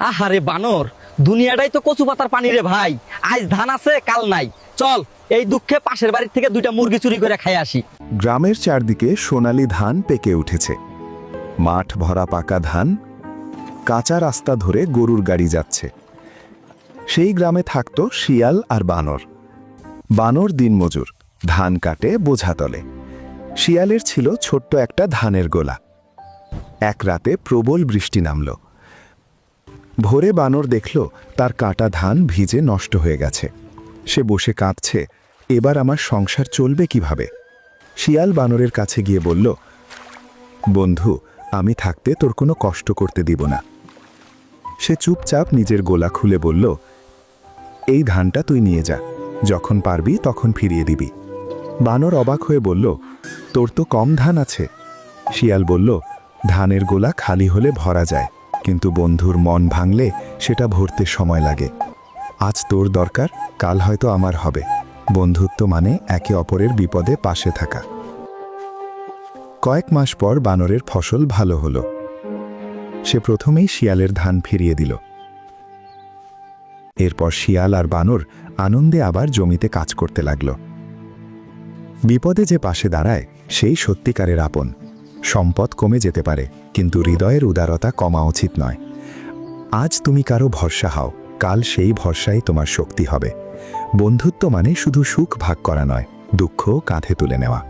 আহারে বানর, দুনিয়াটাই তো কচু পাতার পানি রে ভাই। আজ ধান আছে কাল নাই, চল এই দুঃখে পাশের বাড়ির থেকে দুইটা মুরগি চুরি করে খাই আসি। গ্রামের চারদিকে সোনালি ধান পেকে উঠেছে। মাঠ ভরা পাকা ধান, কাঁচা রাস্তা ধরে গরুর গাড়ি যাচ্ছে। সেই গ্রামে থাকত শিয়াল আর বানর। বানর দিনমজুর, ধান কাটে বোঝা তলে। শিয়ালের ছিল ছোট্ট একটা ধানের গোলা। এক রাতে প্রবল বৃষ্টি নামল। ভোরে বানর দেখল তার কাটা ধান ভিজে নষ্ট হয়ে গেছে। সে বসে কাঁদছে, এবার আমার সংসার চলবে কিভাবে? শিয়াল বানরের কাছে গিয়ে বলল, বন্ধু, আমি থাকতে তোর কোনো কষ্ট করতে দিব না। সে চুপচাপ নিজের গোলা খুলে বলল, এই ধানটা তুই নিয়ে যা, যখন পারবি তখন ফিরিয়ে দিবি। বানর অবাক হয়ে বলল, তোর তো কম ধান আছে। শিয়াল বলল, ধানের গোলা খালি হলে ভরা যায়, কিন্তু বন্ধুর মন ভাঙলে সেটা ভরতে সময় লাগে। আজ তোর দরকার, কাল হয়তো আমার হবে। বন্ধুত্ব মানে একে অপরের বিপদে পাশে থাকা। কয়েক মাস পর বানরের ফসল ভালো হলো। সে প্রথমেই শিয়ালের ধান ফিরিয়ে দিল। এরপর শিয়াল আর বানর আনন্দে আবার জমিতে কাজ করতে লাগল। বিপদে যে পাশে দাঁড়ায় সেই সত্যিকারের আপন। সম্পদ কমে যেতে পারে, কিন্তু হৃদয়ের উদারতা কমা উচিত নয়। আজ তুমি কারো ভরসা হও, কাল সেই ভরসাই তোমার শক্তি হবে। বন্ধুত্ব মানে শুধু সুখ ভাগ করা নয়, দুঃখ কাঁধে তুলে নেওয়া।